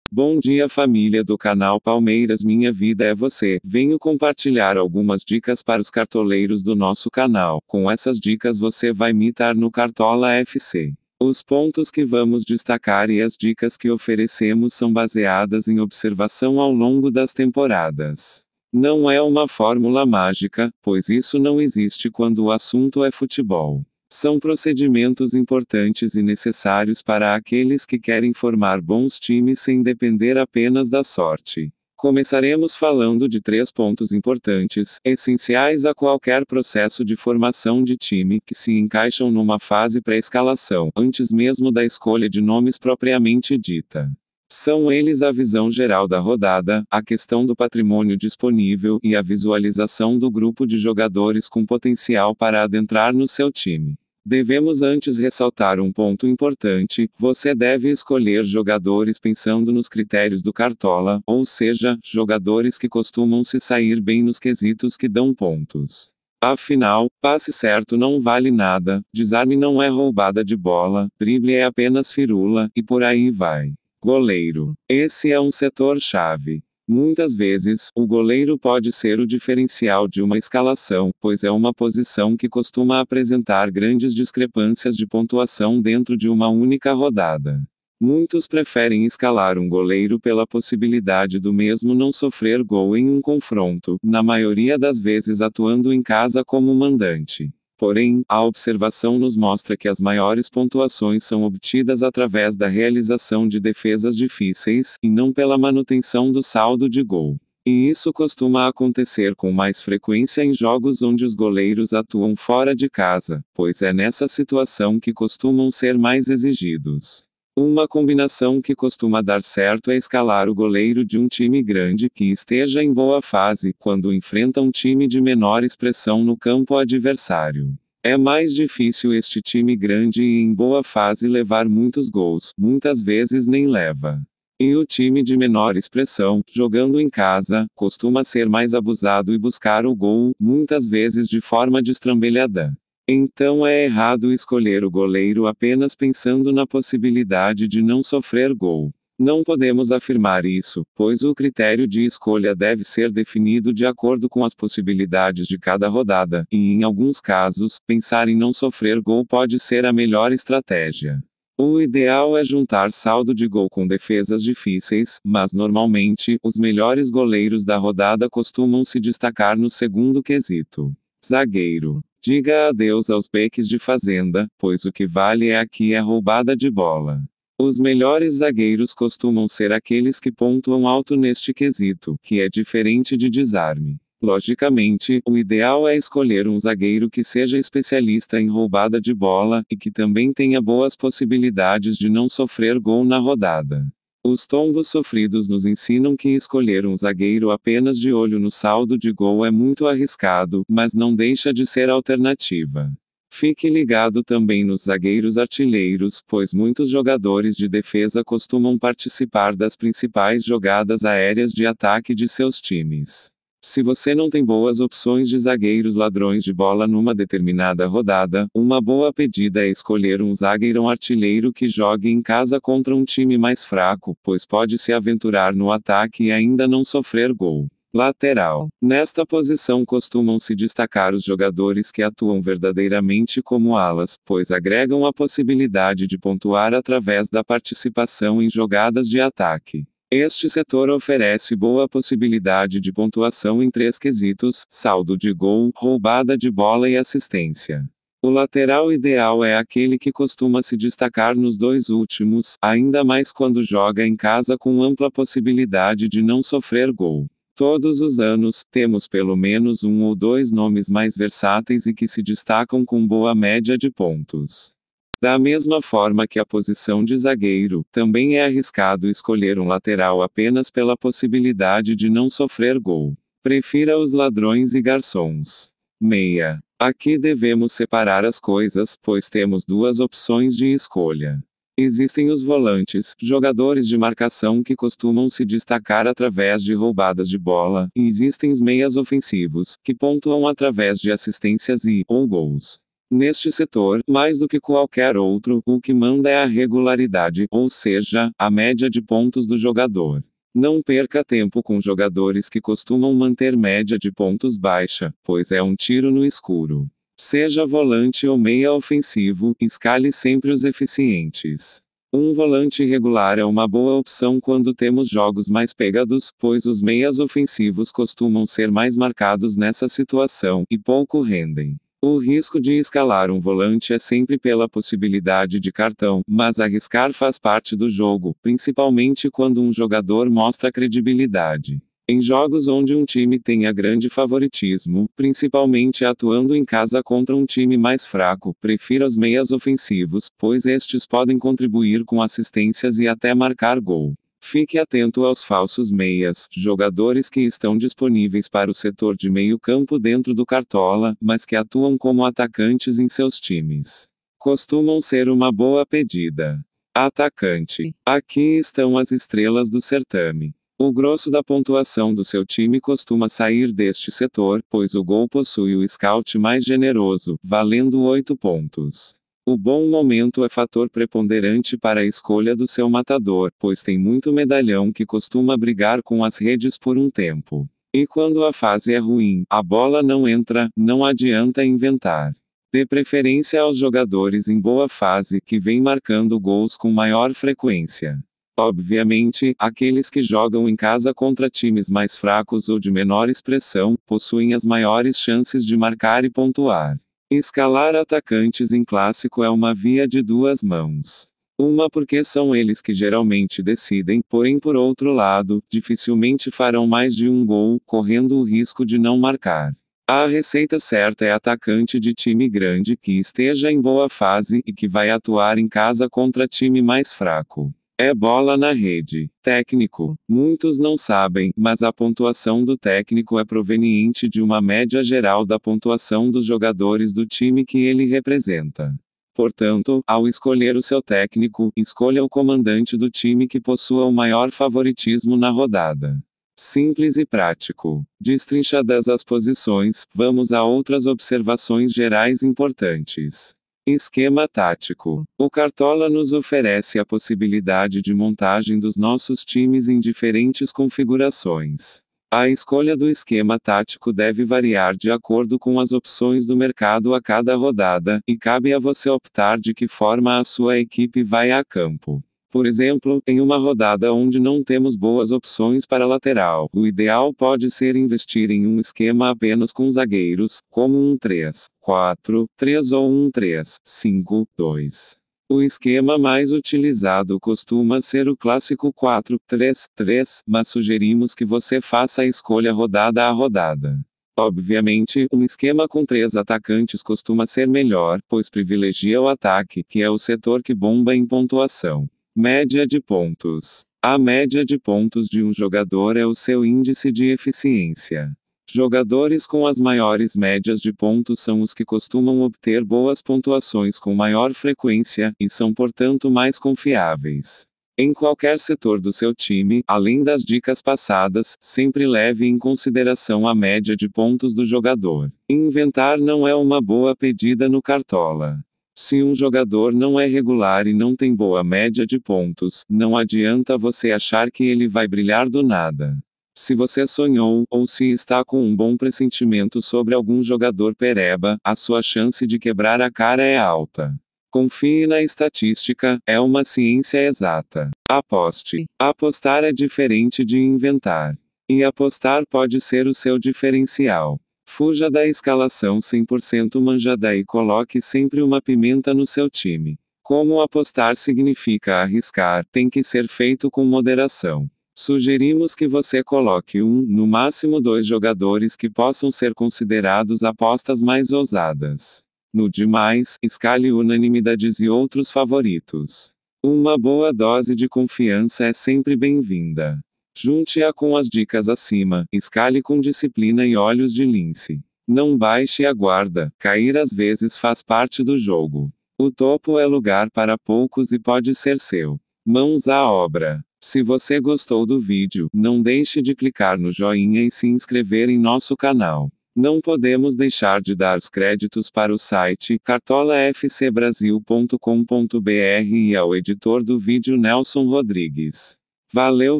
Bom dia, família do canal Palmeiras Minha Vida é Você. Venho compartilhar algumas dicas para os cartoleiros do nosso canal. Com essas dicas você vai mitar no Cartola FC. Os pontos que vamos destacar e as dicas que oferecemos são baseadas em observação ao longo das temporadas. Não é uma fórmula mágica, pois isso não existe quando o assunto é futebol. São procedimentos importantes e necessários para aqueles que querem formar bons times sem depender apenas da sorte. Começaremos falando de 3 pontos importantes, essenciais a qualquer processo de formação de time, que se encaixam numa fase pré-escalação, antes mesmo da escolha de nomes propriamente dita. São eles a visão geral da rodada, a questão do patrimônio disponível e a visualização do grupo de jogadores com potencial para adentrar no seu time. Devemos antes ressaltar um ponto importante: você deve escolher jogadores pensando nos critérios do Cartola, ou seja, jogadores que costumam se sair bem nos quesitos que dão pontos. Afinal, passe certo não vale nada, desarme não é roubada de bola, drible é apenas firula, e por aí vai. Goleiro. Esse é um setor-chave. Muitas vezes, o goleiro pode ser o diferencial de uma escalação, pois é uma posição que costuma apresentar grandes discrepâncias de pontuação dentro de uma única rodada. Muitos preferem escalar um goleiro pela possibilidade do mesmo não sofrer gol em um confronto, na maioria das vezes atuando em casa como mandante. Porém, a observação nos mostra que as maiores pontuações são obtidas através da realização de defesas difíceis, e não pela manutenção do saldo de gol. E isso costuma acontecer com mais frequência em jogos onde os goleiros atuam fora de casa, pois é nessa situação que costumam ser mais exigidos. Uma combinação que costuma dar certo é escalar o goleiro de um time grande que esteja em boa fase, quando enfrenta um time de menor expressão no campo adversário. É mais difícil este time grande e em boa fase levar muitos gols, muitas vezes nem leva. E o time de menor expressão, jogando em casa, costuma ser mais abusado e buscar o gol, muitas vezes de forma destrambelhada. Então é errado escolher o goleiro apenas pensando na possibilidade de não sofrer gol. Não podemos afirmar isso, pois o critério de escolha deve ser definido de acordo com as possibilidades de cada rodada, e em alguns casos, pensar em não sofrer gol pode ser a melhor estratégia. O ideal é juntar saldo de gol com defesas difíceis, mas normalmente, os melhores goleiros da rodada costumam se destacar no segundo quesito. Zagueiro. Diga adeus aos beques de fazenda, pois o que vale aqui é roubada de bola. Os melhores zagueiros costumam ser aqueles que pontuam alto neste quesito, que é diferente de desarme. Logicamente, o ideal é escolher um zagueiro que seja especialista em roubada de bola, e que também tenha boas possibilidades de não sofrer gol na rodada. Os tombos sofridos nos ensinam que escolher um zagueiro apenas de olho no saldo de gol é muito arriscado, mas não deixa de ser alternativa. Fique ligado também nos zagueiros artilheiros, pois muitos jogadores de defesa costumam participar das principais jogadas aéreas de ataque de seus times. Se você não tem boas opções de zagueiros ladrões de bola numa determinada rodada, uma boa pedida é escolher um zagueirão artilheiro que jogue em casa contra um time mais fraco, pois pode se aventurar no ataque e ainda não sofrer gol. Lateral. Nesta posição costumam se destacar os jogadores que atuam verdadeiramente como alas, pois agregam a possibilidade de pontuar através da participação em jogadas de ataque. Este setor oferece boa possibilidade de pontuação em 3 quesitos: saldo de gol, roubada de bola e assistência. O lateral ideal é aquele que costuma se destacar nos 2 últimos, ainda mais quando joga em casa com ampla possibilidade de não sofrer gol. Todos os anos, temos pelo menos 1 ou 2 nomes mais versáteis e que se destacam com boa média de pontos. Da mesma forma que a posição de zagueiro, também é arriscado escolher um lateral apenas pela possibilidade de não sofrer gol. Prefira os ladrões e garçons. Meia. Aqui devemos separar as coisas, pois temos 2 opções de escolha. Existem os volantes, jogadores de marcação que costumam se destacar através de roubadas de bola, e existem os meias ofensivos, que pontuam através de assistências ou gols. Neste setor, mais do que qualquer outro, o que manda é a regularidade, ou seja, a média de pontos do jogador. Não perca tempo com jogadores que costumam manter média de pontos baixa, pois é um tiro no escuro. Seja volante ou meia ofensivo, escale sempre os eficientes. Um volante regular é uma boa opção quando temos jogos mais pegados, pois os meias ofensivos costumam ser mais marcados nessa situação, e pouco rendem. O risco de escalar um volante é sempre pela possibilidade de cartão, mas arriscar faz parte do jogo, principalmente quando um jogador mostra credibilidade. Em jogos onde um time tenha grande favoritismo, principalmente atuando em casa contra um time mais fraco, prefira os meias ofensivos, pois estes podem contribuir com assistências e até marcar gol. Fique atento aos falsos meias, jogadores que estão disponíveis para o setor de meio-campo dentro do Cartola, mas que atuam como atacantes em seus times. Costumam ser uma boa pedida. Atacante. Aqui estão as estrelas do certame. O grosso da pontuação do seu time costuma sair deste setor, pois o gol possui o scout mais generoso, valendo 8 pontos. O bom momento é fator preponderante para a escolha do seu matador, pois tem muito medalhão que costuma brigar com as redes por um tempo. E quando a fase é ruim, a bola não entra, não adianta inventar. Dê preferência aos jogadores em boa fase que vêm marcando gols com maior frequência. Obviamente, aqueles que jogam em casa contra times mais fracos ou de menor expressão, possuem as maiores chances de marcar e pontuar. Escalar atacantes em clássico é uma via de duas mãos. Uma porque são eles que geralmente decidem, porém por outro lado, dificilmente farão mais de um gol, correndo o risco de não marcar. A receita certa é atacante de time grande que esteja em boa fase e que vai atuar em casa contra time mais fraco. É bola na rede. Técnico. Muitos não sabem, mas a pontuação do técnico é proveniente de uma média geral da pontuação dos jogadores do time que ele representa. Portanto, ao escolher o seu técnico, escolha o comandante do time que possua o maior favoritismo na rodada. Simples e prático. Destrinchadas as posições, vamos a outras observações gerais importantes. Esquema tático. O Cartola nos oferece a possibilidade de montagem dos nossos times em diferentes configurações. A escolha do esquema tático deve variar de acordo com as opções do mercado a cada rodada, e cabe a você optar de que forma a sua equipe vai a campo. Por exemplo, em uma rodada onde não temos boas opções para lateral, o ideal pode ser investir em um esquema apenas com zagueiros, como um 3-4-3 ou um 3-5-2. O esquema mais utilizado costuma ser o clássico 4-3-3, mas sugerimos que você faça a escolha rodada a rodada. Obviamente, um esquema com 3 atacantes costuma ser melhor, pois privilegia o ataque, que é o setor que bomba em pontuação. Média de pontos. A média de pontos de um jogador é o seu índice de eficiência. Jogadores com as maiores médias de pontos são os que costumam obter boas pontuações com maior frequência, e são portanto mais confiáveis. Em qualquer setor do seu time, além das dicas passadas, sempre leve em consideração a média de pontos do jogador. Inventar não é uma boa pedida no Cartola. Se um jogador não é regular e não tem boa média de pontos, não adianta você achar que ele vai brilhar do nada. Se você sonhou, ou se está com um bom pressentimento sobre algum jogador pereba, a sua chance de quebrar a cara é alta. Confie na estatística, é uma ciência exata. Aposte. Apostar é diferente de inventar. E apostar pode ser o seu diferencial. Fuja da escalação 100% manjada e coloque sempre uma pimenta no seu time. Como apostar significa arriscar, tem que ser feito com moderação. Sugerimos que você coloque no máximo 2 jogadores que possam ser considerados apostas mais ousadas. No demais, escale unanimidades e outros favoritos. Uma boa dose de confiança é sempre bem-vinda. Junte-a com as dicas acima, escale com disciplina e olhos de lince. Não baixe a guarda, cair às vezes faz parte do jogo. O topo é lugar para poucos e pode ser seu. Mãos à obra. Se você gostou do vídeo, não deixe de clicar no joinha e se inscrever em nosso canal. Não podemos deixar de dar os créditos para o site cartolafcbrasil.com.br e ao editor do vídeo Nelson Rodrigues. Valeu,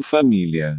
família!